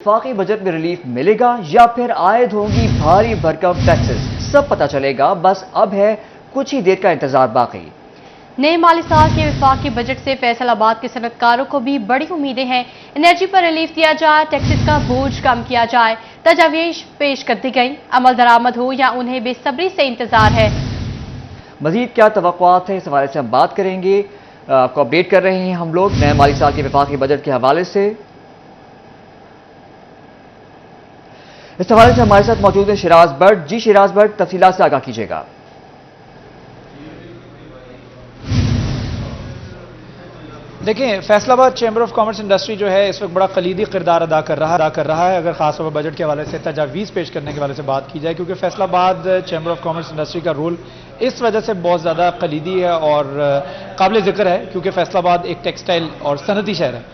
वफाकी बजट में रिलीफ मिलेगा या फिर आयद होंगी भारी भरकम टैक्सेस, सब पता चलेगा। बस अब है कुछ ही देर का इंतजार बाकी। नए माली साल के वफाकी बजट से फैसलाबाद के सनतकारों को भी बड़ी उम्मीदें हैं। एनर्जी पर रिलीफ दिया जाए, टैक्सेस का बोझ कम किया जाए, तजावीज पेश कर दी गई। अमल दरामद हो या उन्हें बेसब्री से इंतजार है। मजीद क्या तवक्कुआत है, इस हवाले से हम बात करेंगे। आपको अपडेट कर रहे हैं हम लोग नए माली साल के वफाकी बजट के हवाले से। इस हवाले से हमारे साथ मौजूद है शिराज भट्ट। जी शिराज भट्ट, तफसीलात से आगाह कीजिएगा। देखिए, Faisalabad chamber of commerce industry जो है इस वक्त बड़ा कलीदी किरदार अदा कर रहा है अगर खासतौर पर बजट के हवाले से तजावीज़ पेश करने के हवाले से बात की जाए, क्योंकि Faisalabad chamber of commerce industry का रोल इस वजह से बहुत ज़्यादा कलीदी है और काबिल ज़िक्र है, क्योंकि फैसलाबाद एक टेक्सटाइल और सनती शहर है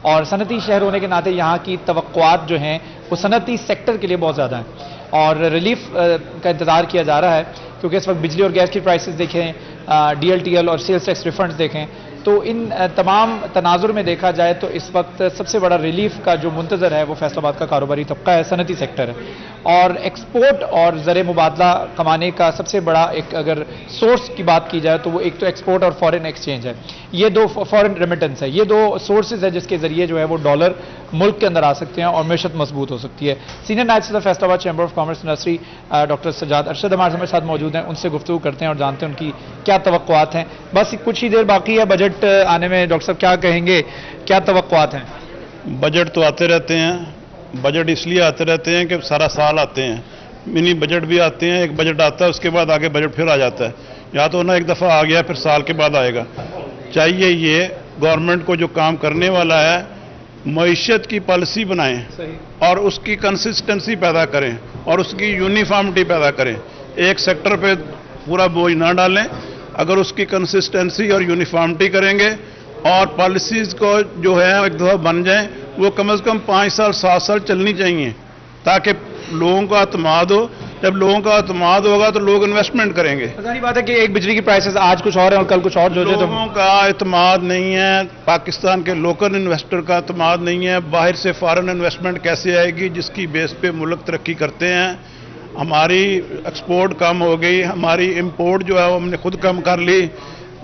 और सनती शहर होने के नाते यहाँ की तवक्कुआत जो हैं वो सनती सेक्टर के लिए बहुत ज़्यादा है और रिलीफ का इंतज़ार किया जा रहा है, क्योंकि इस वक्त बिजली और गैस की प्राइसेस देखें, DLTL और सेल्स टैक्स रिफंड्स देखें, तो इन तमाम तनाजुर में देखा जाए तो इस वक्त सबसे बड़ा रिलीफ का जो मुंतज़र है वो फैसलाबाद का कारोबारी तबका है, सनती सेक्टर है। और एक्सपोर्ट और ज़र मुबादला कमाने का सबसे बड़ा एक अगर सोर्स की बात की जाए तो वो एक तो एक्सपोर्ट और फॉरेन एक्सचेंज है, ये दो फॉरेन रेमिटेंस है, ये दो सोर्सेज है जिसके ज़रिए जो है वो डॉलर मुल्क के अंदर आ सकते हैं और मैशत मजबूत हो सकती है। सीनियर नायब सदर Faisalabad chamber of commerce industry doctor Sajjad Arshad हमारे साथ मौजूद हैं, उनसे गुफ्तगू करते हैं और जानते हैं उनकी क्या तवक्कुआत हैं। बस कुछ ही देर बाकी है बजट आने में, डॉक्टर साहब क्या कहेंगे, क्या तवक्कुआत हैं? बजट तो आते रहते हैं, बजट इसलिए आते रहते हैं कि सारा साल आते हैं, मिनी बजट भी आते हैं, एक बजट आता है उसके बाद आगे बजट फिर आ जाता है, या तो ना एक दफ़ा आ गया फिर साल के बाद आएगा। चाहिए ये गवर्नमेंट को जो काम करने वाला है मईशत की पॉलिसी बनाएं और उसकी कंसिस्टेंसी पैदा करें और उसकी यूनिफॉर्मिटी पैदा करें, एक सेक्टर पे पूरा बोझ ना डालें। अगर उसकी कंसिस्टेंसी और यूनिफॉर्मिटी करेंगे और पॉलिसीज़ को जो है एक दफ़ा बन जाएं, वो कम से कम 5 साल 7 साल चलनी चाहिए ताकि लोगों का अतमाद हो। जब लोगों का अतमाद होगा तो लोग इन्वेस्टमेंट करेंगे। सारी बात है कि एक बिजली की प्राइसेस आज कुछ और है और कल कुछ और, जो लोगों का अतमाद नहीं है, पाकिस्तान के लोकल इन्वेस्टर का अतमाद नहीं है, बाहर से फॉरेन इन्वेस्टमेंट कैसे आएगी जिसकी बेस पे मुल्क तरक्की करते हैं। हमारी एक्सपोर्ट कम हो गई, हमारी इंपोर्ट जो है वो हमने खुद कम कर ली।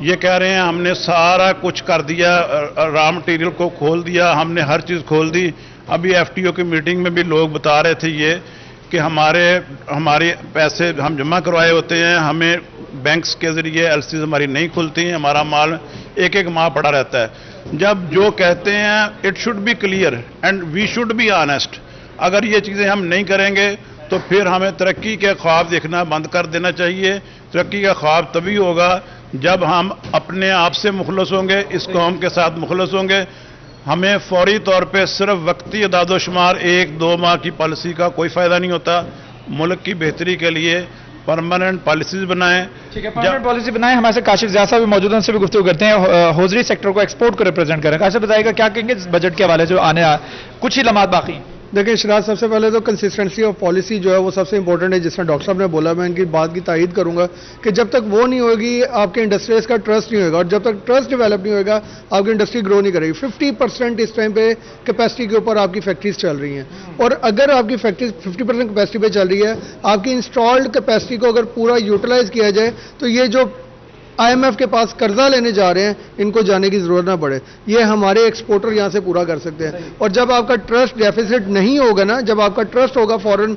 ये कह रहे हैं हमने सारा कुछ कर दिया, रॉ मटेरियल को खोल दिया, हमने हर चीज़ खोल दी। अभी FTO की मीटिंग में भी लोग बता रहे थे ये कि हमारे पैसे हम जमा करवाए होते हैं, हमें बैंक्स के ज़रिए LCs हमारी नहीं खुलती हैं, हमारा माल एक एक माह पड़ा रहता है। जब जो कहते हैं it should be clear and we should be honest, अगर ये चीज़ें हम नहीं करेंगे तो फिर हमें तरक्की के ख्वाब देखना बंद कर देना चाहिए। तरक्की का ख्वाब तभी होगा जब हम अपने आप से मुखलस होंगे, इस कौम के साथ मुखलस होंगे। हमें फौरी तौर पे सिर्फ वक्ती अदादोशुमार 1-2 माह की पॉलिसी का कोई फ़ायदा नहीं होता। मुल्क की बेहतरी के लिए परमानेंट पॉलिसीज बनाएं। ठीक है, परमानेंट पॉलिसी बनाएं। हमारे साथ काशिफ ज़िया साहब भी मौजूद हैं, उनसे भी गुफ्तगू करते हैं। हौजरी सेक्टर को, एक्सपोर्ट को रिप्रेजेंट करें। काशिफ बताइएगा क्या कहेंगे इस बजट के हवाले जो आने कुछ ही लम्हात बाकी हैं? देखिए शिराज, सबसे पहले तो कंसिस्टेंसी ऑफ पॉलिसी जो है वो सबसे इंपॉर्टेंट है। जिस तरह डॉक्टर साहब ने बोला, मैं इनकी बात की तायीद करूंगा कि जब तक वो नहीं होगी आपके इंडस्ट्रीज का ट्रस्ट नहीं होगा और जब तक ट्रस्ट डेवलप नहीं होगा आपकी इंडस्ट्री ग्रो नहीं करेगी। 50% इस टाइम पे कैपेसिटी के ऊपर आपकी फैक्ट्रीज चल रही हैं और अगर आपकी फैक्ट्रीज 50% कैपेसिटी पे चल रही है, आपकी इंस्टॉल्ड कैपेसिटी को अगर पूरा यूटिलाइज किया जाए तो ये जो IMF के पास कर्जा लेने जा रहे हैं इनको जाने की जरूरत ना पड़े। ये हमारे एक्सपोर्टर यहाँ से पूरा कर सकते हैं। और जब आपका ट्रस्ट डेफिसिट नहीं होगा ना, जब आपका ट्रस्ट होगा, फॉरेन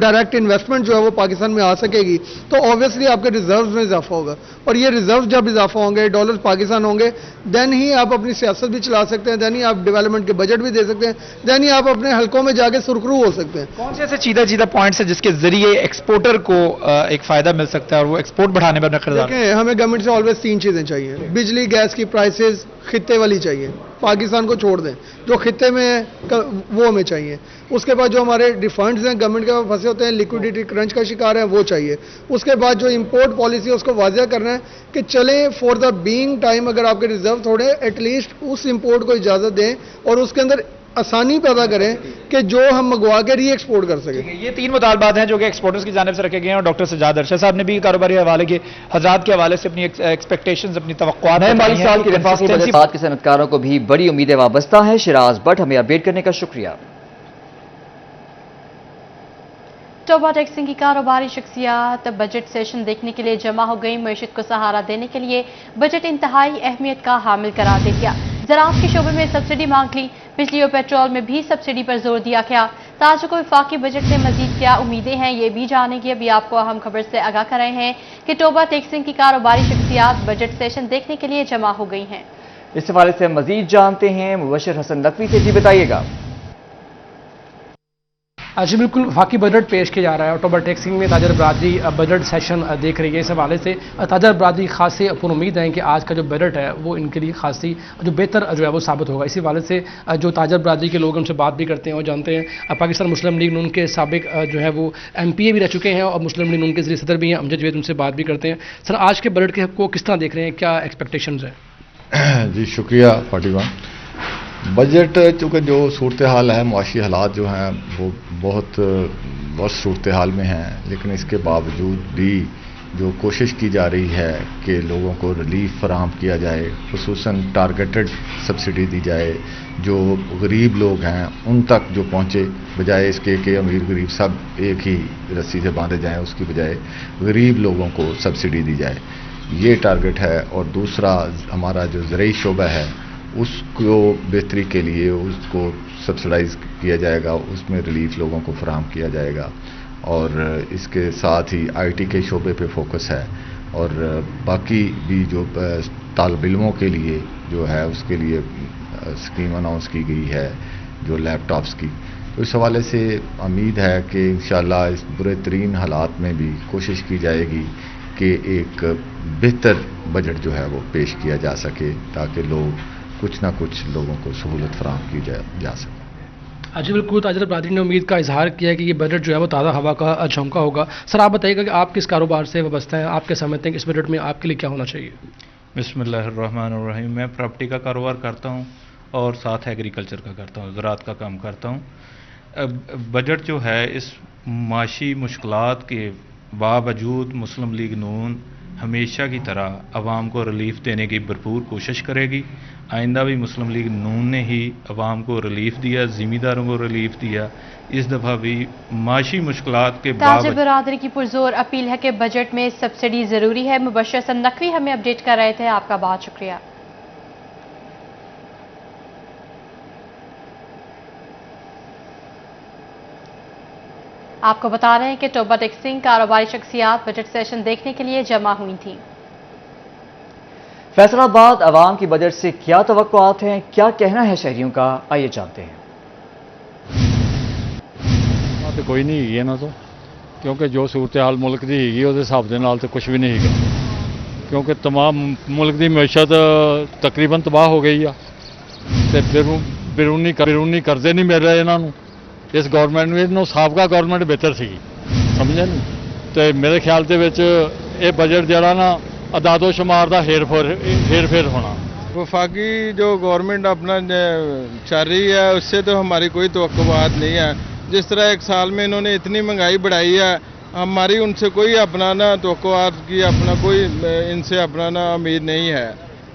डायरेक्ट इन्वेस्टमेंट जो है वो पाकिस्तान में आ सकेगी, तो ऑब्वियसली आपके रिजर्व्स में इजाफा होगा और ये रिजर्व जब इजाफा होंगे, डॉलर्स पाकिस्तान होंगे, देन ही आप अपनी सियासत भी चला सकते हैं, देन ही आप डेवलपमेंट के बजट भी दे सकते हैं, देन ही आप अपने हलकों में जाके सुरखरू हो सकते हैं। कौन से ऐसे चीदा पॉइंट्स है जिसके जरिए एक्सपोर्टर को एक फायदा मिल सकता है और वो एक्सपोर्ट बढ़ाने में अपना देखिए, हमें गवर्नमेंट से ऑलवेज 3 चीजें चाहिए। बिजली गैस की प्राइसेस खित्ते वाली चाहिए, पाकिस्तान को छोड़ दें, जो खित्ते में वो हमें चाहिए। उसके बाद जो हमारे रिफंड्स हैं गवर्नमेंट के फंसे होते हैं, लिक्विडिटी क्रंच का शिकार है, वो चाहिए। उसके बाद जो इंपोर्ट पॉलिसी है उसको वाजिया करना है कि चलें फॉर द बीइंग टाइम, अगर आपके रिजर्व थोड़े, एटलीस्ट उस इंपोर्ट को इजाजत दें और उसके अंदर आसानी पैदा करें कि जो हम मंगवा के री एक्सपोर्ट कर सकें। ये 3 मुतालबात हैं जो कि एक्सपोर्टर्स की जानिब से रखे गए हैं और डॉक्टर सज्जाद अरशद साहब ने भी कारोबारी हवाले के हज़रात के हवाले से अपनी एक्सपेक्टेशंस, अपनी तवक्कुआत नए माली साल के वफाकी बजट के सनतकारों को भी बड़ी उम्मीदें वाबस्ता है। शिराज भट्ट, हमें अपडेट करने का शुक्रिया। टोबा टैक्सिंग की कारोबारी शख्सियात बजट सेशन देखने के लिए जमा हो गई। मईशत को सहारा देने के लिए बजट इंतहाई अहमियत का हामिल करार दे दिया। ज़राअत के शोबे में सब्सिडी मांग ली। बिजली और पेट्रोल में भी सब्सिडी पर जोर दिया गया। ताजरों को वफाकी बजट से मजीद क्या उम्मीदें हैं, ये भी जानेंगे। अभी आपको अहम खबर से आगाह कर रहे हैं कि टोबा टैक्सिंग की कारोबारी शख्सियात बजट सेशन देखने के लिए जमा हो गई हैं। इस हवाले से मजीद जानते हैं मुबशर हसन नकवी से। जी बताइएगा। जी बिल्कुल, वफाकी बजट पेश किया जा रहा है। अक्टूबर टैक्सिंग में ताजर बरादरी बजट सेशन देख रही है। इस हवाले से ताजर बरादरी खासी पुरुम्मीद हैं कि आज का जो बजट है वो इनके लिए खासी जो बेहतर जो है वो साबित होगा। इसी हवाले से जो ताजर बरादरी के लोग उनसे बात भी करते हैं और जानते हैं। पाकिस्तान मुस्लिम लीग नून के साबिक जो है वो MPA भी रह चुके हैं और मुस्लिम लीग नून के ज़रिए सदर भी हैं, अमजद जवेद, उनसे बात भी करते हैं। सर, आज के बजट के को किस तरह देख रहे हैं, क्या एक्सपेक्टेशंस है? जी शुक्रिया फातिमा। बजट चूँकि जो सूरत हाल है, मुआशी हालात जो हैं वो बहुत सूरत हाल में हैं, लेकिन इसके बावजूद भी जो कोशिश की जा रही है कि लोगों को रिलीफ फराहम किया जाए, खुसूसन टारगेटेड सब्सिडी दी जाए, जो गरीब लोग हैं उन तक जो पहुँचे, बजाय इसके कि अमीर गरीब सब एक ही रस्सी से बांधे जाएं, उसकी बजाय गरीब लोगों को सब्सिडी दी जाए, ये टारगेट है। और दूसरा हमारा जो ज़रई शोबा है उसको बेहतरी के लिए उसको सब्सिडाइज किया जाएगा, उसमें रिलीफ लोगों को फराहम किया जाएगा। और इसके साथ ही IT के शोबे पे फोकस है और बाकी भी जो तालिब इल्मों के लिए जो है उसके लिए स्कीम अनाउंस की गई है जो लैपटॉप्स की। तो इस हवाले से उम्मीद है कि इंशाअल्लाह इस बुरे तरीन हालात में भी कोशिश की जाएगी कि एक बेहतर बजट जो है वो पेश किया जा सके ताकि लोग कुछ ना कुछ लोगों को सहूलत फराहम की जा सके। जी बिल्कुल, ताजर बरादरी ने उम्मीद का इजहार किया कि ये बजट जो है वो ताज़ा हवा का झोंका होगा। सर, आप बताइएगा कि आप किस कारोबार से वाबस्ता हैं, आप क्या समझते हैं कि इस बजट में आपके लिए क्या होना चाहिए? बिस्मिल्लाहिर्रहमानिर्रहीम। मैं प्रॉपर्टी का कारोबार करता हूँ और साथ एग्रीकल्चर का करता हूँ, ज़राअत का काम करता हूँ। बजट जो है इस माशी मुश्किलात के बावजूद मुस्लिम लीग नून हमेशा की तरह अवाम को रिलीफ देने की भरपूर कोशिश करेगी। आइंदा भी मुस्लिम लीग नून ने ही अवाम को रिलीफ दिया, ज़िम्मेदारों को रिलीफ दिया। इस दफ़ा भी माशी मुश्किलात के ताजर बरादरी की पुरजोर अपील है कि बजट में सब्सिडी ज़रूरी है। मुबशर हसन नकवी हमें अपडेट कर रहे थे, आपका बहुत शुक्रिया। आपको बता रहे हैं कि टोबा टैक्सिंग कारोबारी शख्सियात बजट सेशन देखने के लिए जमा हुई थी। फैसलाबाद अवाम की बजट से क्या तवक्कुआत हैं, क्या कहना है शहरियों का, आइए जानते हैं। तो कोई नहीं है ना, तो क्योंकि जो सूरत हाल मुल्क की हैगी उस हिसाब के नाल तो कुछ भी नहीं है, क्योंकि तमाम मुल्क की मैशत तकरीबन तबाह हो गई है। बिरूनी कर्जे नहीं मिल रहे इन्हों। इस गवर्नमेंट में साबका गवर्नमेंट बेहतर सी, समझे नहीं। तो मेरे ख्याल के बजट जरा ना अदादो शुमार का हेर फेर होना। वफाकी जो गवर्नमेंट अपना चल रही है उससे तो हमारी कोई तवक्कुआत नहीं है। जिस तरह एक साल में इन्होंने इतनी महंगाई बढ़ाई है, हमारी उनसे कोई अपना ना तवक्कुआत की अपना कोई इनसे अपना ना उम्मीद नहीं है,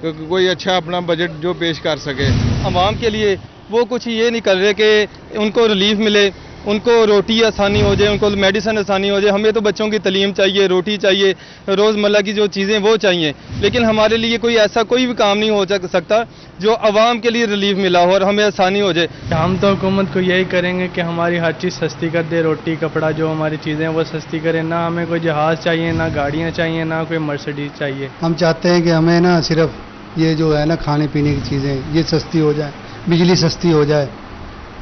क्योंकि कोई अच्छा अपना बजट जो पेश कर सके आवाम के लिए। वो कुछ ये नहीं कर रहे कि उनको रिलीफ मिले, उनको रोटी आसानी हो जाए, उनको मेडिसिन आसानी हो जाए। हमें तो बच्चों की तालीम चाहिए, रोटी चाहिए, रोज़मर्रा की जो चीज़ें वो चाहिए, लेकिन हमारे लिए कोई ऐसा कोई भी काम नहीं हो सकता जो आवाम के लिए रिलीफ मिला हो और हमें आसानी हो जाए। हम तो हुकूमत को यही करेंगे कि हमारी हर चीज़ सस्ती कर दे, रोटी कपड़ा जो हमारी चीज़ें वो सस्ती करे। ना हमें कोई जहाज़ चाहिए, ना गाड़ियाँ चाहिए, ना कोई मर्सिडीज चाहिए। हम चाहते हैं कि हमें ना सिर्फ ये जो है ना खाने पीने की चीज़ें ये सस्ती हो जाए, बिजली सस्ती हो जाए,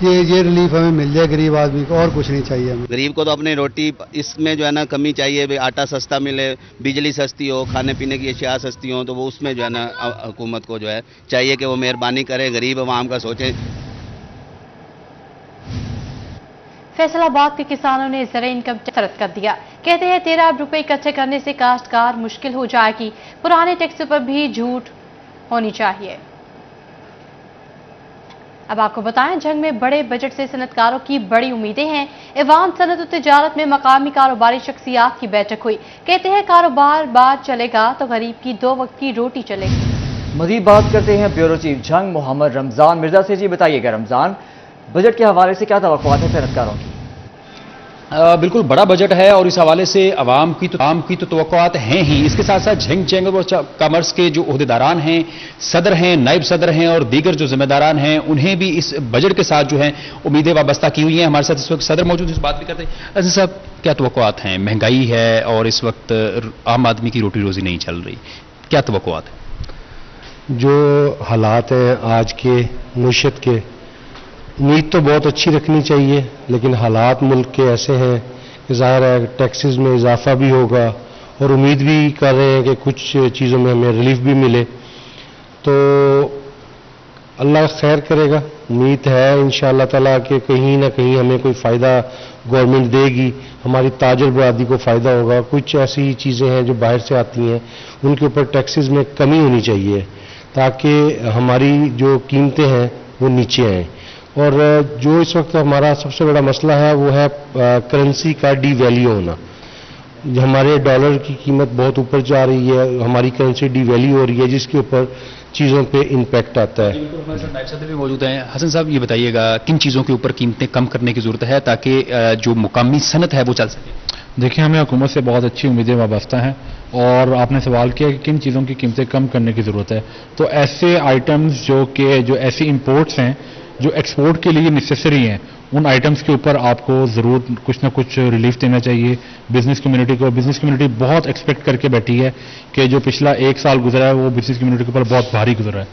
ये रिलीफ हमें मिल जाए गरीब आदमी को, और कुछ नहीं चाहिए हमें। गरीब को तो अपनी रोटी इसमें जो है ना कमी चाहिए, आटा सस्ता मिले, बिजली सस्ती हो, खाने पीने की अशिया सस्ती हो, तो वो उसमें जो है ना हुकूमत को जो है चाहिए कि वो मेहरबानी करे, गरीब आवाम का सोचे। फैसलाबाद के किसानों ने ज़राई इनकम टैक्स कर दिया। कहते हैं 13 अरब रुपए इकट्ठे करने से काश्तकार मुश्किल हो जाएगी। पुराने टैक्स पर भी झूठ होनी चाहिए। अब आपको बताएं, जंग में बड़े बजट से सनतकारों की बड़ी उम्मीदें हैं। इवान सनत और तिजारत में मकामी कारोबारी शख्सियात की बैठक हुई। कहते हैं कारोबार बाद चलेगा तो गरीब की 2 वक्त की रोटी चलेगी। मजीद बात करते हैं ब्यूरो चीफ जंग मोहम्मद रमजान मिर्जा से। जी बताइएगा रमजान, बजट के हवाले से क्या तवक्कुआत है सनतकारों की? बिल्कुल बड़ा बजट है और इस हवाले से आवाम की तो तवक्कुआत हैं ही। इसके साथ साथ झंग चैम्बर ऑफ कॉमर्स के जो ओहदेदारान हैं, सदर हैं, नायब सदर हैं और दीगर जो जिम्मेदारान हैं, उन्हें भी इस बजट के साथ जो है उम्मीदें वाबस्ता की हुई हैं। हमारे साथ इस वक्त सदर मौजूद हैं, इस बात भी करते हैं। अजीज साहब, क्या तवक्कुआत हैं? महंगाई है और इस वक्त आम आदमी की रोटी रोजी नहीं चल रही, क्या तवक्कुआत है? जो हालात हैं आज के मुश्किल के, उम्मीद तो बहुत अच्छी रखनी चाहिए, लेकिन हालात मुल्क के ऐसे हैं कि ज़ाहिर है टैक्सेस में इजाफा भी होगा और उम्मीद भी कर रहे हैं कि कुछ चीज़ों में हमें रिलीफ भी मिले, तो अल्लाह खैर करेगा। उम्मीद है इंशाअल्लाह ताला कि कहीं ना कहीं हमें कोई फ़ायदा गवर्नमेंट देगी, हमारी ताजर बरादरी को फ़ायदा होगा। कुछ ऐसी चीज़ें हैं जो बाहर से आती हैं, उनके ऊपर टैक्सेस में कमी होनी चाहिए ताकि हमारी जो कीमतें हैं वो नीचे आएँ। और जो इस वक्त हमारा सबसे बड़ा मसला है वो है करेंसी का डीवैल्यू होना। हमारे डॉलर की कीमत बहुत ऊपर जा रही है, हमारी करेंसी डीवैल्यू हो रही है, जिसके ऊपर चीज़ों पे इम्पैक्ट आता है। नायब सदर भी मौजूद हैं। हसन साहब, ये बताइएगा किन चीज़ों के ऊपर कीमतें कम करने की ज़रूरत है ताकि जो मुकामी सनत है वो चल सके? देखिए, हमें हुकूमत से बहुत अच्छी उम्मीदें वाबस्ता हैं और आपने सवाल किया कि किन चीज़ों की कीमतें कम करने की ज़रूरत है, तो ऐसे आइटम्स जो ऐसी इंपोर्ट्स हैं जो एक्सपोर्ट के लिए नेसेसरी हैं, उन आइटम्स के ऊपर आपको ज़रूर कुछ ना कुछ रिलीफ देना चाहिए बिज़नेस कम्युनिटी को। बिज़नेस कम्युनिटी बहुत एक्सपेक्ट करके बैठी है कि जो पिछला 1 साल गुजरा है वो बिज़नेस कम्युनिटी के ऊपर बहुत भारी गुजरा है,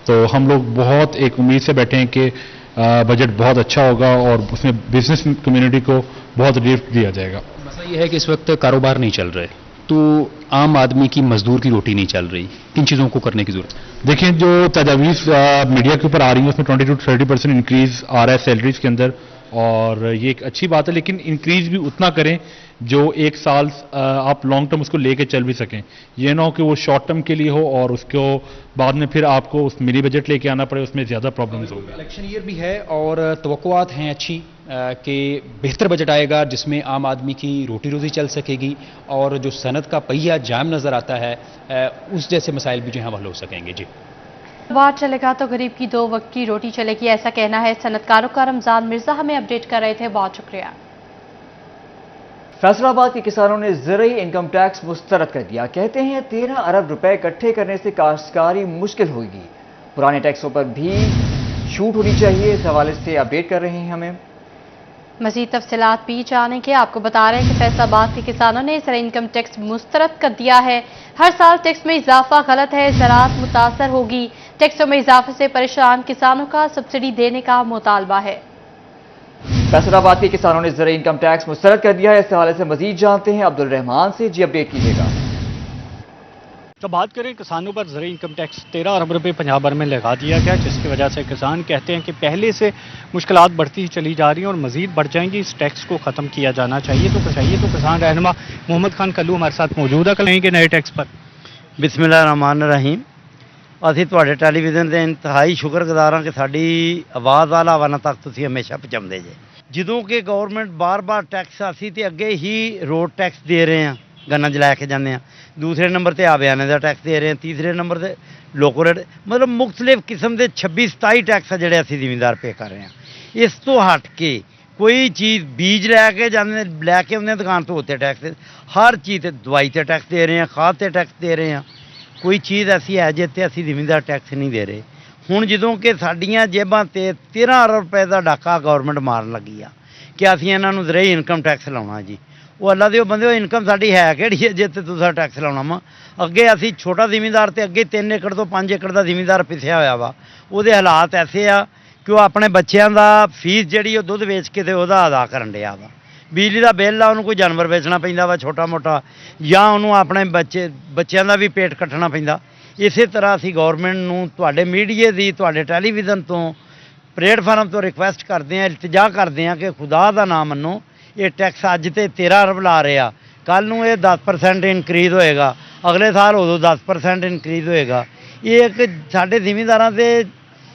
तो हम लोग बहुत एक उम्मीद से बैठे हैं कि बजट बहुत अच्छा होगा और उसमें बिज़नेस कम्युनिटी को बहुत रिलीफ दिया जाएगा। मसला ये है कि इस वक्त कारोबार नहीं चल रहे, तो आम आदमी की मजदूर की रोटी नहीं चल रही, किन चीज़ों को करने की जरूरत है? देखिए, जो तजावीज़ मीडिया के ऊपर आ रही है उसमें 20 to 30% इंक्रीज आ रहा है सैलरीज के अंदर, और ये एक अच्छी बात है, लेकिन इंक्रीज भी उतना करें जो 1 साल आप लॉन्ग टर्म उसको लेके चल भी सकें। ये ना हो कि वो शॉर्ट टर्म के लिए हो और उसको बाद में फिर आपको उस मिनी बजट लेके आना पड़े, उसमें ज़्यादा प्रॉब्लम्स होगी। इलेक्शन ईयर भी है और तवक्कुआत हैं अच्छी कि बेहतर बजट आएगा जिसमें आम आदमी की रोटी रोजी चल सकेगी और जो सनत का पहिया जाम नज़र आता है उस जैसे मसाइल भी जो हैं हल हो सकेंगे। जी, कारोबार चलेगा तो गरीब की 2 वक्त की रोटी चलेगी, ऐसा कहना है सनतकारों का। रमजान मिर्जा हमें अपडेट कर रहे थे, बहुत शुक्रिया। फैसलाबाद के किसानों ने ज़रूरी इनकम टैक्स मुस्तरद कर दिया। कहते हैं 13 अरब रुपए इकट्ठे करने से काश्तकारी मुश्किल होगी, पुराने टैक्सों पर भी छूट होनी चाहिए। इस हवाले से अपडेट कर रहे हैं हमें। मजीद तफसीलात भी जाने के आपको बता रहे हैं कि फैसलाबाद के किसानों ने ज़रूरी इनकम टैक्स मुस्तरद कर दिया है। हर साल टैक्स में इजाफा गलत है, ज़राअत मुतासर होगी। टैक्सों में इजाफे से परेशान किसानों का सब्सिडी देने का मुतालबा है। फैसलाबाद के किसानों ने ज़रूरी इनकम टैक्स मुस्तरद कर दिया है। इस हवाले से मजीद जानते हैं अब्दुल रहमान से। जी, अपडेट कीजिएगा। तो बात करें किसानों पर, ज़रूरी इनकम टैक्स 13 अरब रुपये पंजाब भर में लगा दिया गया, जिसकी वजह से किसान कहते हैं कि पहले से मुश्किलात बढ़ती ही चली जा रही हैं और मज़ीद बढ़ जाएंगी। इस टैक्स को ख़त्म किया जाना चाहिए। तो किसान रहनुमा मोहम्मद खान कल्लू हमारे साथ मौजूद है। कल के नए टैक्स पर बिस्मिल्लाहिर्रहमानिर्रहीम। ਅਸੀਂ ਤੁਹਾਡੇ ਟੈਲੀਵਿਜ਼ਨ ਦੇ ਇੰਤਹਾਈ ਸ਼ੁਕਰਗੁਜ਼ਾਰ ਹਾਂ ਕਿ ਸਾਡੀ ਆਵਾਜ਼ ਵਾਲਾ ਆਵਾਜ਼ਾਂ ਤੱਕ ਤੁਸੀਂ ਹਮੇਸ਼ਾ ਪਹੁੰਚਾਉਂਦੇ ਜੇ। ਜਦੋਂ ਕਿ ਗਵਰਨਮੈਂਟ ਬਾਰ-ਬਾਰ ਟੈਕਸ ਅਸੀਂ ਤੇ ਅੱਗੇ ਹੀ ਰੋਡ ਟੈਕਸ ਦੇ ਰਹੇ ਹਾਂ, ਗੰਨਾਂ 'ਚ ਲੈ ਕੇ ਜਾਂਦੇ ਹਾਂ। ਦੂਸਰੇ ਨੰਬਰ ਤੇ ਆਬਿਆਨੇ ਦਾ ਟੈਕਸ ਦੇ ਰਹੇ ਹਾਂ। ਤੀਸਰੇ ਨੰਬਰ ਤੇ ਲੋਕੋ ਰੇਟ, ਮਤਲਬ ਮੁxtਲਿਫ ਕਿਸਮ ਦੇ 26-27 ਟੈਕਸ ਆ ਜਿਹੜੇ ਅਸੀਂ ਜ਼ਿਮੀਂਦਾਰ ਪੇ ਕਰ ਰਹੇ ਹਾਂ। ਇਸ ਤੋਂ ਹਟ ਕੇ ਕੋਈ ਚੀਜ਼ ਬੀਜ ਲੈ ਕੇ ਆਉਂਦੇ ਦੁਕਾਨ ਤੋਂ ਉੱਤੇ ਟੈਕਸ, ਹਰ ਚੀਜ਼ ਤੇ ਦਵਾਈ ਤੇ ਟੈਕਸ ਦੇ ਰਹੇ ਹਾਂ, ਖਾਦ ਤੇ ਟੈਕਸ ਦੇ ਰਹੇ ਹਾਂ। ਕੋਈ ਚੀਜ਼ ਐਸੀ ਹੈ ਜਿੱਥੇ ਅਸੀਂ ਜ਼ਿਮੀਂਦਾਰ ਟੈਕਸ ਨਹੀਂ ਦੇ ਰਹੇ। ਹੁਣ ਜਦੋਂ ਕਿ ਸਾਡੀਆਂ ਜੇਬਾਂ ਤੇ 13 ਅਰਬ ਰੁਪਏ ਦਾ ਡਾਕਾ ਗਵਰਨਮੈਂਟ ਮਾਰਨ ਲੱਗੀ ਆ ਕਿ ਅਸੀਂ ਇਹਨਾਂ ਨੂੰ ਜ਼ਰੂਰੀ ਇਨਕਮ ਟੈਕਸ ਲਾਉਣਾ ਜੀ। ਉਹ ਅੱਲਾ ਦੇ ਉਹ ਬੰਦੇ, ਉਹ ਇਨਕਮ ਸਾਡੀ ਹੈ ਕਿਹੜੀ ਹੈ ਜਿੱਥੇ ਤੁਸੀਂ ਟੈਕਸ ਲਾਉਣਾ ਵਾ। ਅੱਗੇ ਅਸੀਂ ਛੋਟਾ ਜ਼ਿਮੀਂਦਾਰ ਤੇ ਅੱਗੇ 3 ਏਕੜ ਤੋਂ 5 ਏਕੜ ਦਾ ਜ਼ਿਮੀਂਦਾਰ ਪਿਸਿਆ ਹੋਇਆ ਵਾ। ਉਹਦੇ ਹਾਲਾਤ ਐਸੇ ਆ ਕਿ ਉਹ ਆਪਣੇ ਬੱਚਿਆਂ ਦਾ ਫੀਸ ਜਿਹੜੀ ਉਹ ਦੁੱਧ ਵੇਚ ਕੇ ਤੇ ਉਹਦਾ ਅਦਾ ਕਰਨ ਡਿਆ ਵਾ। ਬਿਜਲੀ ਦਾ ਬਿੱਲ ਆ, ਉਹਨੂੰ ਕੋਈ ਜਾਨਵਰ ਵੇਚਣਾ ਪੈਂਦਾ ਵਾ ਛੋਟਾ ਮੋਟਾ, ਜਾਂ ਉਹਨੂੰ ਆਪਣੇ ਬੱਚਿਆਂ ਦਾ ਵੀ ਪੇਟ ਕੱਟਣਾ ਪੈਂਦਾ। ਇਸੇ ਤਰ੍ਹਾਂ ਅਸੀਂ ਗੌਰਮੈਂਟ ਨੂੰ ਤੁਹਾਡੇ ਮੀਡੀਆ ਦੀ, ਤੁਹਾਡੇ ਟੈਲੀਵਿਜ਼ਨ ਤੋਂ, ਪਲੇਟਫਾਰਮ ਤੋਂ ਰਿਕੁਐਸਟ ਕਰਦੇ ਹਾਂ, ਇਲਤਜਾ ਕਰਦੇ ਹਾਂ ਕਿ ਖੁਦਾ ਦਾ ਨਾਮ ਮੰਨੋ। ਇਹ ਟੈਕਸ ਅੱਜ ਤੇ 13 ਅਰਬ ਲਾ ਰਹੇ ਆ, ਕੱਲ੍ਹ ਨੂੰ ਇਹ 10% ਇਨਕਰੀਜ਼ ਹੋਏਗਾ, ਅਗਲੇ ਸਾਲ ਉਦੋਂ 10% ਇਨਕਰੀਜ਼ ਹੋਏਗਾ। ਇਹ ਇੱਕ ਸਾਡੇ ਜ਼ਿਮੀਂਦਾਰਾਂ ਦੇ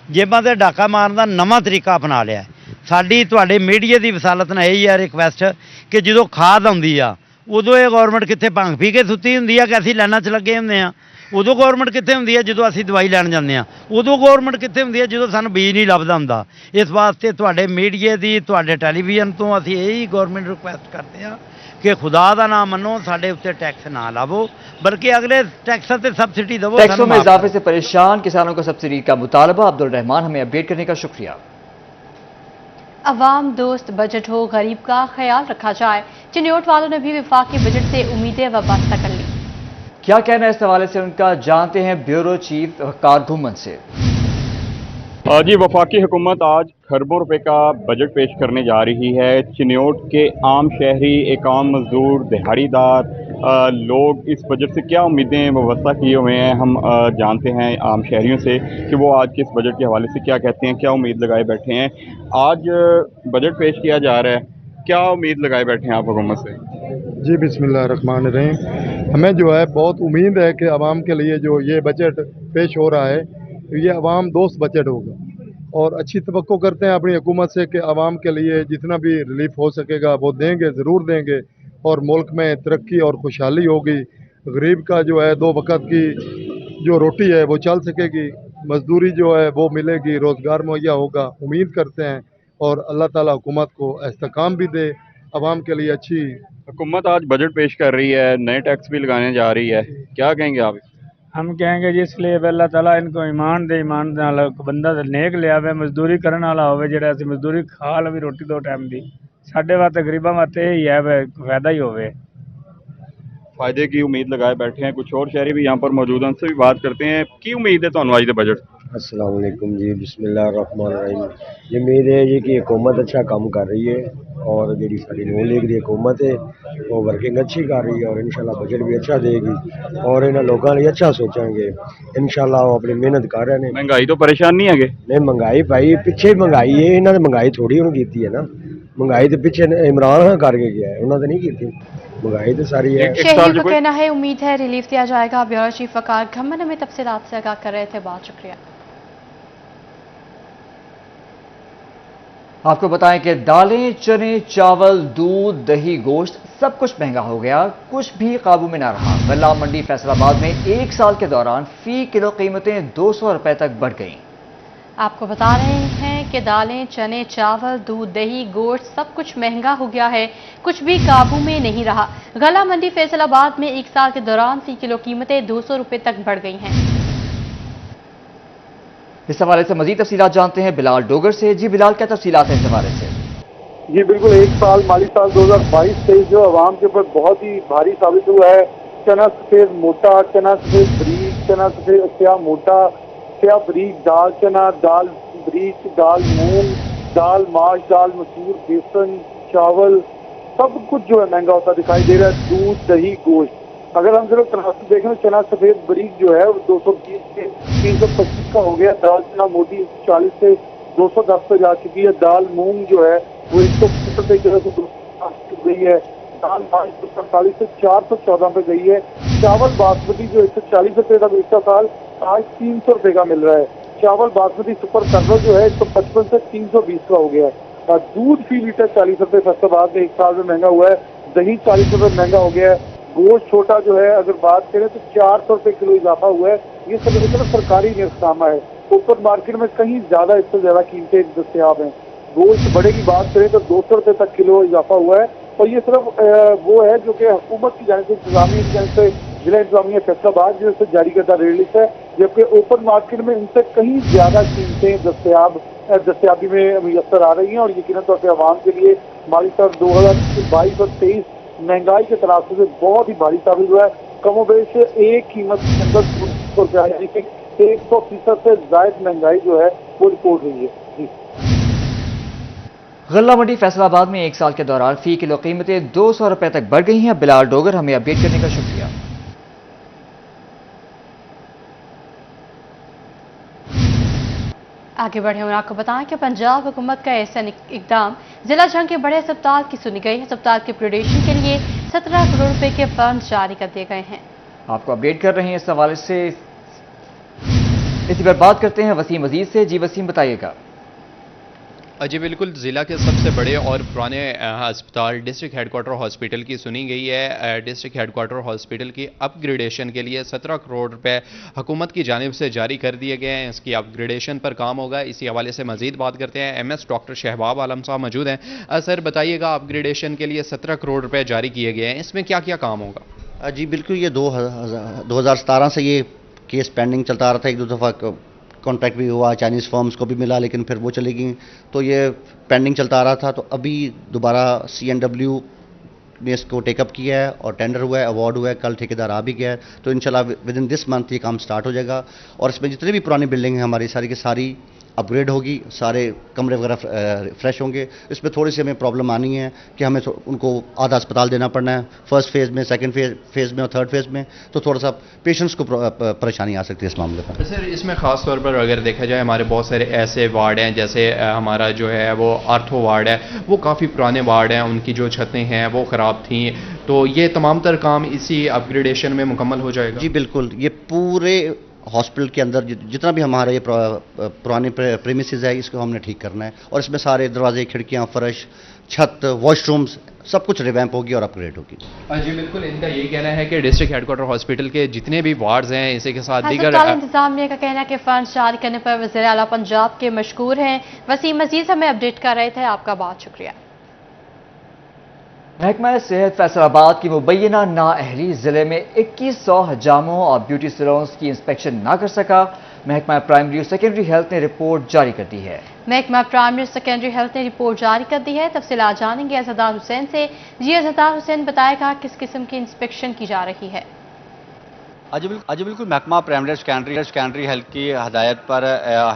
ਜੇਬਾਂ 'ਤੇ ਡਾਕਾ ਮਾਰਨ ਦਾ ਨਵਾਂ ਤਰੀਕਾ ਅਪਣਾ ਲਿਆ। ਸਾਡੀ ਤੁਹਾਡੇ ਮੀਡੀਆ ਦੀ ਵਸਾਲਤ ਨਾਲ ਇਹੀ ਆ ਰਿਕੁਐਸਟ ਕਿ ਜਦੋਂ ਖਾਦ ਆਉਂਦੀ ਆ ਉਦੋਂ ਇਹ ਗੌਰਮੈਂਟ ਕਿੱਥੇ ਭੰਗ ਪੀ ਕੇ ਸੁੱਤੀ ਹੁੰਦੀ ਆ ਕਿ ਅਸੀਂ ਲਾਈਨਾਂ 'ਚ ਲੱਗੇ ਹੁੰਦੇ ਆ। ਉਦੋਂ ਗਵਰਨਮੈਂਟ ਕਿੱਥੇ ਹੁੰਦੀ ਹੈ ਜਦੋਂ ਅਸੀਂ ਦਵਾਈ ਲੈਣ ਜਾਂਦੇ ਆ, ਉਦੋਂ ਗਵਰਨਮੈਂਟ ਕਿੱਥੇ ਹੁੰਦੀ ਹੈ ਜਦੋਂ ਸਾਨੂੰ ਬੀਜ ਨਹੀਂ ਲੱਭਦਾ ਹੁੰਦਾ। ਇਸ ਵਾਸਤੇ ਤੁਹਾਡੇ ਮੀਡੀਆ ਦੀ, ਤੁਹਾਡੇ ਟੈਲੀਵਿਜ਼ਨ ਤੋਂ ਅਸੀਂ ਇਹੀ ਗਵਰਨਮੈਂਟ ਰਿਕੁਐਸਟ ਕਰਦੇ ਆ ਕਿ ਖੁਦਾ ਦਾ ਨਾਮ ਮੰਨੋ, ਸਾਡੇ ਉੱਤੇ टैक्स ना लावो, बल्कि अगले टैक्स से सब्सिडी दो। टैक्सों में इजाफे से परेशान किसानों को सब्सिडी का मुतालबा। अब्दुल रहमान, हमें अपडेट करने का शुक्रिया। अवाम दोस्त बजट हो, गरीब का ख्याल रखा जाए। चिन्योट वालों ने भी विफाकी बजट से उम्मीदें वाबस्ता कर ली। क्या कहना है इस हवाले से उनका, जानते हैं ब्यूरो चीफ वकार घुमन से। जी, वफाकी हुकूमत आज खरबों रुपए का बजट पेश करने जा रही है। चिन्योट के आम शहरी, एक आम मजदूर, दिहाड़ीदार लोग इस बजट से क्या उम्मीदें वाबस्ता किए हुए हैं। हम जानते हैं आम शहरियों से कि वो आज के इस बजट के हवाले से क्या कहते हैं, क्या उम्मीद लगाए बैठे हैं। आज बजट पेश किया जा रहा है, क्या उम्मीद लगाए बैठे हैं आप हुकूमत से? जी, बिस्मिल्लाहिर्रहमानिर्रहीम। हमें जो है बहुत उम्मीद है कि आवाम के लिए जो ये बजट पेश हो रहा है ये आवाम दोस्त बजट होगा, और अच्छी तवक्को करते हैं अपनी हुकूमत से कि आवाम के लिए जितना भी रिलीफ हो सकेगा वो देंगे, ज़रूर देंगे, और मुल्क में तरक्की और खुशहाली होगी। गरीब का जो है 2 वक़्त की जो रोटी है वो चल सकेगी, मजदूरी जो है वो मिलेगी, रोज़गार मुहैया होगा। उम्मीद करते हैं और अल्लाह ताला हुकूमत को इस्तेकाम भी दे, आवाम के लिए अच्छी। हुकूमत आज बजट पेश कर रही है, नए टैक्स भी लगाने जा रही है, क्या कहेंगे आप? हम कहेंगे जी इसलिए अल्लाह ताला इनको ईमान दे, ईमान नाल बंदा नेक लिया वे, मजदूरी करने वाला होवे, जेड़ा असीं मजदूरी खा लवी रोटी 2 टाइम दी, साडे वास्ते गरीबां वास्ते यही है वे, फायदा ही होवे। फायदे की उम्मीद लगाए बैठे हैं, कुछ और शहरी भी यहाँ पर मौजूद हैं, उनसे भी बात करते हैं। की उम्मीद है तुहानू आज दे बजट? अस्सलाम वालेकुम जी, बिस्मिल्लाहिर्रहमानिर्रहीम। ये उम्मीद है जी कि हुकूमत अच्छा काम कर रही है, और जी साड़ी नून लीग की हुकूमत है वो वर्किंग अच्छी कर रही है, और इंशाल्लाह बजट भी अच्छा देगी, और इन्होंने लोगों लिए अच्छा सोचेंगे इंशाल्लाह। वो अपनी मेहनत कर रहे हैं। महंगाई तो परेशान नहीं है? नहीं, महंगाई भाई पिछे महंगाई है, इन्होंने महंगाई थोड़ी उन्होंने की है ना, महंगाई तो पिछे इमरान खान करके गया है, उन्होंने नहीं की थी, महंगाई तो सारी है। शहरी का कहना है उम्मीद है रिलीफ दिया जाएगा। ब्यूरो चीफ वकार घमन हमें तफसीलात से आगाह कर रहे थे, बहुत शुक्रिया। आपको बताएं कि दालें, चने, चावल, दूध, दही, गोश्त सब कुछ महंगा हो गया, कुछ भी काबू में ना रहा। गल्ला मंडी फैसलाबाद में 1 साल के दौरान फी किलो कीमतें 200 रुपए तक बढ़ गईं। आपको बता रहे हैं कि दालें, चने, चावल, दूध, दही, गोश्त सब कुछ महंगा हो गया है, कुछ भी काबू में नहीं रहा। गल्ला मंडी फैसलाबाद में 1 साल के दौरान फी किलो कीमतें 200 रुपए तक बढ़ गई हैं। इस हवाले से मजीद तफसीलात जानते हैं बिलाल डोगर से। जी बिलाल, क्या तफसीलात है इस हवाले से? जी बिल्कुल, 1 साल माली साल 2022-23 जो आवाम के ऊपर बहुत ही भारी साबित हुआ है। चना सफेद मोटा, चना सफेद बरीक, चना सफेद स्या मोटा, स्या बरीक, दाल चना, दाल बरीक, दाल मूंग, दाल माश, दाल मसूर, बेसन, चावल, सब कुछ जो है महंगा होता दिखाई दे रहा है। दूध, दही, गोश्त, अगर हम सिर्फ तनासब देखें तो चना सफेद बरीक जो है वो 220 से 325 का हो गया। दाल चना मोटी 40 से 210 पे जा चुकी है। दाल मूंग जो है वो 150 रुपये किलो से 280 गई है। दाल माश 248 से 414 पे गई है। चावल बासमती जो 140 रुपये का पिछला साल आज 300 रुपये का मिल रहा है। चावल बासमती सुपर कर्नल जो है 155 से 320 का हो गया है। दूध फी लीटर 40 रुपये फैसलाबाद में 1 साल में महंगा हुआ है। दही 40 रुपये महंगा हो गया है। गोश्त छोटा जो है अगर बात करें तो 400 रुपये किलो इजाफा हुआ है। ये सब सरकारी निर्देशनामा है। ओपन मार्केट में कहीं ज्यादा, इससे ज्यादा कीमतें दस्तियाब हैं। गोश्त बड़े की बात करें तो 200 रुपये तक किलो इजाफा हुआ है, और ये सिर्फ वो है जो कि हुकूमत की जानिब से, इंतजामिया की जानिब से, जिला इंतजामिया फैसलाबाद जो से जारी करता रिलीज है, जबकि ओपन मार्केट में इनसे कहीं ज्यादा कीमतें दस्तियाबी में मुयसर आ रही हैं। और यकीनन तौर पर आवाम के लिए माली साल 2022 और 23 महंगाई के तनासब से बहुत ही भारी साबित हुआ है। कमोबेश एक कीमत के अंदर 200 रुपया, यानी कि 100% से ज्यादा महंगाई जो है वो रिपोर्ट हुई है। गल्ला मंडी फैसलाबाद में 1 साल के दौरान फी किलो कीमतें 200 रुपए तक बढ़ गई हैं। बिलाल डोगर, हमें अपडेट करने का शुक्रिया। आगे बढ़े और आपको बताएं कि पंजाब हुकूमत का ऐसा इकदाम, जिला जंग के बड़े अस्पताल की सुनी गई। अस्पताल के अपग्रेडेशन के लिए 17 करोड़ रुपए के फंड जारी कर दिए गए हैं। आपको अपडेट कर रहे हैं इस हवाले से। इसी पर बात करते हैं वसीम अजीज से। जी वसीम, बताइएगा। جی بالکل، ضلع کے سب سے بڑے اور پرانے ہسپتال ڈسٹرکٹ ہیڈ کوارٹر ہاسپٹل کی سنی گئی ہے۔ ڈسٹرکٹ ہیڈ کوارٹر ہاسپٹل کی اپ گریڈیشن کے لیے 17 کروڑ روپے حکومت کی جانب سے جاری کر دیے گئے ہیں۔ اس کی اپ گریڈیشن پر کام ہوگا۔ اسی حوالے سے مزید بات کرتے ہیں، ایم ایس ڈاکٹر شہباب عالم صاحب موجود ہیں۔ سر بتائیے گا، اپ گریڈیشن کے لیے 17 کروڑ روپے جاری کیے گئے ہیں، اس میں کیا کیا کام ہوگا؟ جی بالکل، یہ 2017 سے یہ کیس پینڈنگ چلتا آ رہا تھا۔ ایک دو دفعہ کانٹریکٹ بھی ہوا، چائنیز فرمز کو بھی ملا، لیکن پھر وہ چلی گئیں، تو یہ پینڈنگ چلتا آ رہا تھا۔ تو ابھی دوبارہ CNW نے اس کو ٹیک اپ کیا ہے اور ٹینڈر ہوا ہے، ایوارڈ ہوا ہے، کل ٹھیکیدار آ بھی گیا ہے۔ تو انشاءاللہ ود ان دس منتھ یہ کام سٹارٹ ہو جائے گا، اور اس میں جتنی بھی پرانی بلڈنگ ہیں ہماری ساری کی ساری اپ گریڈ ہوگی، سارے کمرے وغیرہ فریش ہوں گے۔ اس میں تھوڑی سی ہمیں پرابلم آنی ہے کہ ہمیں ان کو آدھا اسپتال دینا پڑنا ہے، فرسٹ فیز میں، سیکنڈ فیز میں اور تھرڈ فیز میں، تو تھوڑا سا پیشنٹس کو پریشانی آ سکتی ہے اس معاملے پر۔ سر اس میں خاص طور پر اگر دیکھا جائے، ہمارے بہت سارے ایسے وارڈ ہیں، جیسے ہمارا جو ہے وہ آرتھو وارڈ ہے، وہ کافی پرانے وارڈ ہیں، ان کی جو چھتیں ہیں وہ خراب تھیں، تو یہ تمام تر کام اسی اپ گریڈیشن میں مکمل ہو جائے گا؟ جی بالکل، یہ پورے ہاسپٹل کے اندر جتنا بھی ہمارا یہ پرانے پریمیسز ہے، اس کو ہم نے ٹھیک کرنا ہے، اور اس میں سارے دروازے، کھڑکیاں، فرش، چھت، واش رومز، سب کچھ ریویمپ ہوگی اور اپ گریڈ ہوگی۔ جی بالکل، ان کا یہی کہنا ہے کہ ڈسٹرکٹ ہیڈ کوارٹر ہاسپٹل کے جتنے بھی وارڈز ہیں، اسی کے ساتھ دیگر ہسپتال انتظامیہ کا کہنا ہے کہ فنڈز جاری کرنے پر وزیر اعلیٰ پنجاب کے مشکور ہیں۔ وسیم مزید ہمیں اپڈیٹ کر رہے تھے، آپ کا بہت شکریہ۔ محکمہ صحت فیصل آباد کی مبینہ نااہلی ضلع میں 2100 حجاموں اور بیوٹی سیلونز کی انسپیکشن نہ کر سکا۔ محکمہ پرائمری اور سیکنڈری ہیلتھ نے رپورٹ جاری کر دی ہے۔ محکمہ پرائمری اور سیکنڈری ہیلتھ نے رپورٹ جاری کر دی ہے۔ تفصیلات جانیں گے عزدار حسین سے۔ جی عزدار حسین، بتائے گا کس قسم کی انسپیکشن کی جا رہی ہے؟ جی بالکل، محکمہ پرائمری سیکنڈری ہیلتھ کی ہدایت پر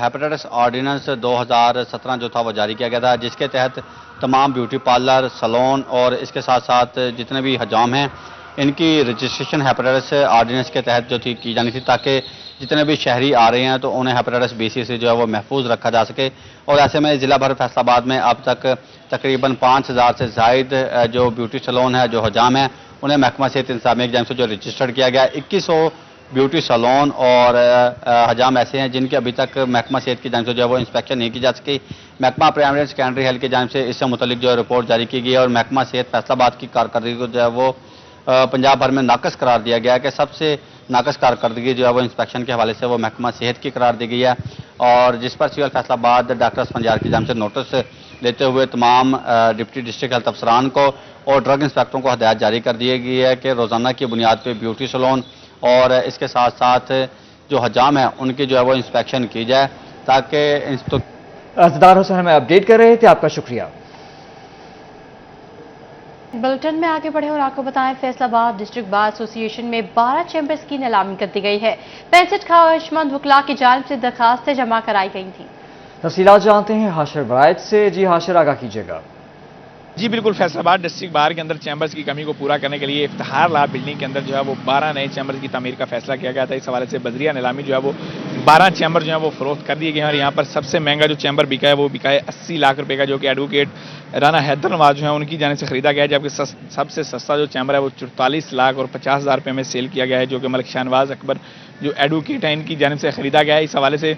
ہیپاٹائٹس آرڈیننس 2017 جو تھا وہ جاری کیا گیا تھا، جس کے تحت تمام بیوٹی پارلر، سلون اور اس کے ساتھ ساتھ جتنے بھی حجام ہیں، ان کی رجسٹریشن ہیپاٹائٹس آرڈیننس کے تحت جو تھی کی جانی تھی، تاکہ جتنے بھی شہری آ رہے ہیں تو انہیں ہیپاٹائٹس BC سے جو ہے وہ محفوظ رکھا جا سکے۔ اور ایسے میں ضلع بھر فیصل آباد میں اب تک تقریباً 5000 سے زائد جو بیوٹی سلون ہے، جو حجام ہیں، انہیں محکمہ صحت انتظامیہ کی جانب سے جو رجسٹرڈ کیا گیا۔ 2100 بیوٹی سلون اور حجام ایسے ہیں جن کی ابھی تک محکمہ صحت کی جانب سے جو ہے وہ انسپیکشن نہیں کی جا سکی۔ محکمہ پرائمری اور سیکنڈری ہیلتھ کی جانب سے اس سے متعلق جو ہے رپورٹ جاری کی گئی ہے، اور محکمہ صحت فیصل آباد کی کارکردگی کو جو ہے وہ پنجاب بھر میں ناقص قرار دیا گیا ہے کہ سب سے ناقص کارکردگی جو ہے وہ انسپیکشن کے حوالے سے وہ محکمہ صحت کی قرار دی گئی ہے، اور جس پر سول فیصل آباد ڈاکٹر اسفنجار کی جانب سے نوٹس لیتے ہوئے تمام ڈپٹی ڈسٹرکٹ ہیلتھ افسران کو اور ڈرگ انسپیکٹروں کو ہدایت جاری کر دی گئی ہے کہ روزانہ کی بنیاد پہ بیوٹی سلون اور اس کے ساتھ ساتھ جو حجام ہیں ان کی جو ہے وہ انسپیکشن کی جائے، تاکہ عزدار حسین ہمیں اپڈیٹ کر رہے تھے، آپ کا شکریہ۔ بلٹن میں آگے بڑھے اور آپ کو بتائیں، فیصل آباد ڈسٹرکٹ بار ایسوسی ایشن میں 12 چیمبرز کی نیلامی کر دی گئی ہے۔ 65 خواہشمند وکلاء کی جانب سے درخواستیں جمع کرائی گئی تھیں۔ تفصیلات جانتے ہیں ہاشر برائٹ سے۔ جی ہاشر، آگاہ کیجیے گا۔ جی بالکل، فیصل آباد ڈسٹرکٹ بار کے اندر چیمبرز کی کمی کو پورا کرنے کے لیے افتخار لا بلڈنگ کے اندر جو ہے وہ 12 نئے چیمبرز کی تعمیر کا فیصلہ کیا گیا تھا۔ اس حوالے سے بذریعہ نیلامی جو ہے وہ 12 چیمبر جو ہیں وہ فروخت کر دیے گئے ہیں، اور یہاں پر سب سے مہنگا جو چیمبر بکا ہے وہ بکا ہے 80 لاکھ روپے کا، جو کہ ایڈوکیٹ رانا حیدر نواز جو ہیں ان کی جانب سے خریدا گیا ہے، جبکہ سب سے سستا جو چیمبر ہے وہ 44 لاکھ اور 50,000 روپے میں سیل کیا گیا ہے، جو کہ ملک شہنواز اکبر جو ایڈوکیٹ ہیں ان کی جانب سے خریدا گیا ہے۔ اس حوالے سے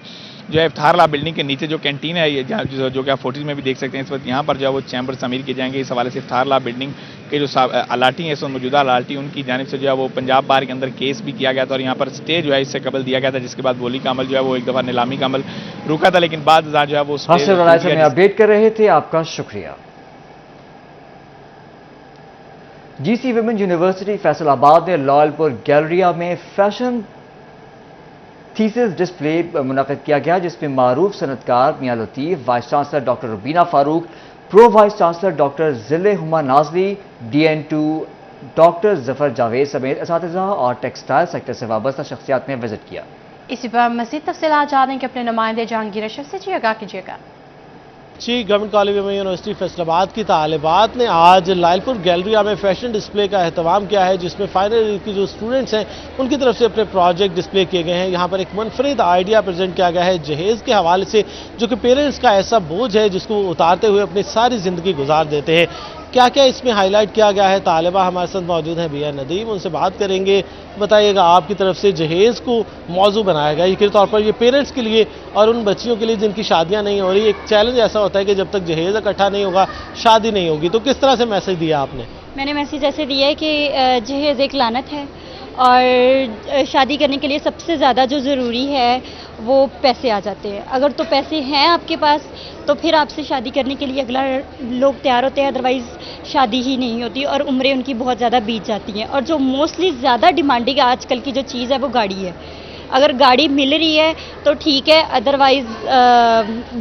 جو ہے افتخار لا بلڈنگ کے نیچے جو کینٹین ہے، یہ جو کہ آپ فوٹوز میں بھی دیکھ سکتے ہیں، اس وقت یہاں پر جو ہے وہ چیمبر تعمیر کیے جائیں گے۔ اس حوالے سے افتخار لا بلڈنگ کے جو الاٹی ہیں، اس وقت موجودہ الاٹی، ان کی جانب سے جو ہے وہ پنجاب بار کے اندر کیس بھی کیا گیا تھا، اور یہاں پر اسٹے جو ہے اس سے قبل دیا گیا تھا، جس کے بعد بولی کا عمل جو ہے وہ ایک دفعہ نیلامی کا عمل رکا تھا، لیکن بعد جو ہے وہ ہمیں اپڈیٹ کر رہے تھے، آپ کا شکریہ۔ GC ویمن یونیورسٹی فیصل آباد نے لال پور گیلریا میں فیشن تھیسس ڈسپلے منعقد کیا گیا، جس میں معروف صنعتکار میاں لطیف، وائس چانسلر ڈاکٹر ربینہ فاروق، پرو وائس چانسلر ڈاکٹر ذل ہما نازلی، DN2 ڈاکٹر ظفر جاوید سمیت اساتذہ اور ٹیکسٹائل سیکٹر سے وابستہ شخصیات نے وزٹ کیا۔ اسی پر مزید تفصیلات جانیں کہ اپنے نمائندے جہانگیر اشرف سے آگاہ کیجیے گا۔ Government college women university Faisalabad کی طالبات نے آج لال پور گیلریا میں فیشن ڈسپلے کا اہتمام کیا ہے، جس میں فائنل ایئر کی جو اسٹوڈنٹس ہیں ان کی طرف سے اپنے پروجیکٹ ڈسپلے کیے گئے ہیں۔ یہاں پر ایک منفرد آئیڈیا پریزنٹ کیا گیا ہے جہیز کے حوالے سے، جو کہ پیرنٹس کا ایسا بوجھ ہے جس کو اتارتے ہوئے اپنی ساری زندگی گزار دیتے ہیں۔ क्या क्या इसमें हाईलाइट किया गया है। तालिबा हमारे साथ मौजूद हैं बिया नदीम, उनसे बात करेंगे। बताइएगा आपकी तरफ से जहेज़ को मौजू बनाया गया, यकीनी तौर पर ये पेरेंट्स के लिए और उन बच्चियों के लिए जिनकी शादियां नहीं हो रही, एक चैलेंज ऐसा होता है कि जब तक जहेज़ इकट्ठा नहीं होगा शादी नहीं होगी, तो किस तरह से मैसेज दिया आपने? मैंने मैसेज ऐसे दिया है कि जहेज़ एक लानत है और शादी करने के लिए सबसे ज़्यादा जो ज़रूरी है वो पैसे आ जाते हैं। अगर तो पैसे हैं आपके पास तो फिर आपसे शादी करने के लिए अगला लोग तैयार होते हैं, अदरवाइज़ शादी ही नहीं होती और उम्रें उनकी बहुत ज़्यादा बीत जाती हैं। और जो मोस्टली ज़्यादा डिमांडिंग आजकल की जो चीज़ है वो गाड़ी है। अगर गाड़ी मिल रही है तो ठीक है, अदरवाइज़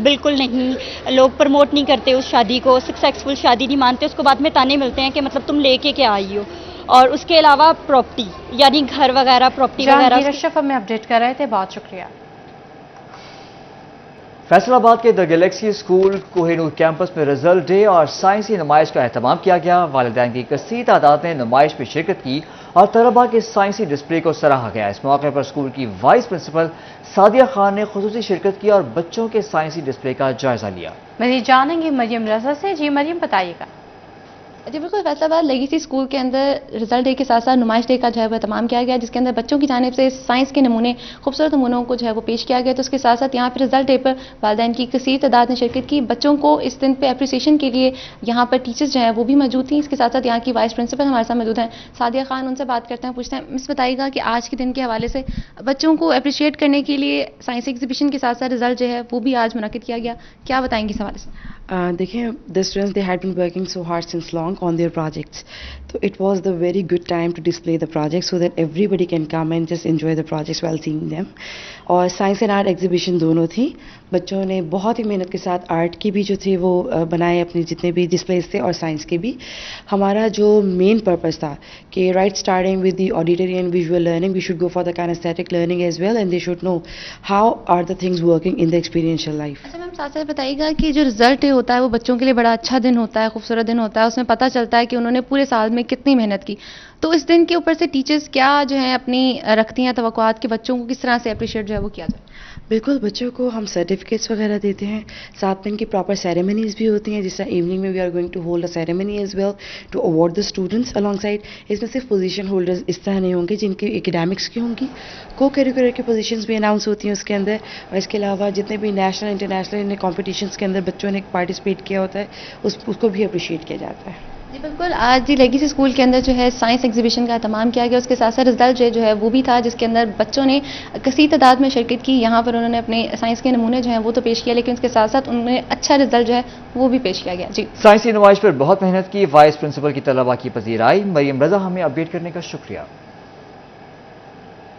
बिल्कुल नहीं। लोग प्रमोट नहीं करते उस शादी को, सक्सेसफुल शादी नहीं मानते, उसको बाद में ताने मिलते हैं कि मतलब तुम लेके क्या आई हो। और उसके अलावा प्रॉपर्टी यानी घर वगैरह, प्रॉपर्टी वगैरह। अशरफ हमें अपडेट कर रहे थे, बहुत शुक्रिया। फैसलाबाद के the Galaxy school Kohinoor campus में रिजल्ट डे और साइंसी नुमाइश का एहतमाम किया गया। वालिदैन की कसीर तादाद ने नुमाइश में शिरकत की और तलबा के साइंसी डिस्प्ले को सराहा गया। इस मौके पर स्कूल की वाइस प्रिंसिपल सादिया खान ने खुसूसी शिरकत की और बच्चों के साइंसी डिस्प्ले का जायजा लिया। मज़ीद जानेंगे मरियम रजा से। जी मरियम, बताइएगा। जी बिल्कुल, फैसलाबाद लेगेसी स्कूल के अंदर रिजल्ट डे के साथ साथ नुमाइश डे का जो है वो एहतमाम किया गया, जिसके अंदर बच्चों की जानिब से साइंस के नमूने, खूबसूरत नमूनों को जो है वो पेश किया गया। तो उसके साथ साथ यहाँ पर रिजल्ट डे पर वालिदैन की कसीर तादाद ने शिरकत की। बच्चों को इस दिन पे अप्रिसिएशन के लिए यहाँ पर टीचर्स जो हैं वो भी मौजूद थी। इसके साथ साथ यहाँ की वाइस प्रिंसिपल हमारे साथ मौजूद हैं सादिया खान, उनसे बात करते हैं, पूछते हैं मिस बताइएगा कि आज के दिन के हवाले से बच्चों को अप्रिशिएट करने के लिए साइंस एग्जीबिशन के साथ साथ रिजल्ट जो है वो भी आज मुनक्किद किया गया, क्या बताएंगे इस हवाले से? देखिए, the students they had been working so hard since long on their projects, तो it was the very good time to display the projects so that everybody can come and just enjoy the projects while seeing them. और science and art exhibition दोनों थी। बच्चों ने बहुत ही मेहनत के साथ आर्ट की भी जो थी वो बनाए, अपने जितने भी डिस्प्लेस थे, और साइंस के भी। हमारा जो मेन पर्पस था कि right starting with the auditory and visual learning, we should go for the kinesthetic learning as well and they should know how are the things working in the experiential life. अच्छा ma'am, साथ साथ बताइएगा कि जो result day होता है वो बच्चों के लिए बड़ा अच्छा दिन होता है, खूबसूरत दिन होता है। उसमें पता चलता है कि उन्होंने पूरे साल में कितनी मेहनत की। तो इस दिन के ऊपर से टीचर्स क्या जो है अपनी रखती हैं तवक्कुआत कि बच्चों को किस तरह से अप्रिशिएट जो है वो किया जाए? बिल्कुल, बच्चों को हम सर्टिफिकेट्स वगैरह देते हैं, साथ में इनकी प्रॉपर सेरेमनीज भी होती हैं। जिस तरह इवनिंग में we are going to hold a ceremony as well to award the students alongside. इसमें सिर्फ पोजीशन होल्डर्स इस तरह नहीं होंगे जिनकी एकेडमिक्स की होंगी, को करिकुलर की पोजीशंस भी अनाउंस होती हैं उसके अंदर। और इसके अलावा जितने भी नेशनल इंटरनेशनल कॉम्पिटिशन्स के अंदर बच्चों ने पार्टिसिपेट किया होता है उसको भी अप्रिशिएट किया जाता है। जी बिल्कुल, आज जी लेगेसी स्कूल के अंदर जो है साइंस एग्जीबिशन का एहतमाम किया गया। उसके साथ साथ रिजल्ट जो है वो भी था, जिसके अंदर बच्चों ने कसीर तादाद में शिरकत की। यहाँ पर उन्होंने अपने साइंस के नमूने जो हैं वो तो पेश किया, लेकिन उसके साथ साथ उन्होंने अच्छा रिजल्ट जो है वो भी पेश किया गया। जी, साइंसी नुमाइश पर बहुत मेहनत की वाइस प्रिंसिपल की तलबा की पजीराई। मरियम रजा, हमें अपडेट करने का शुक्रिया।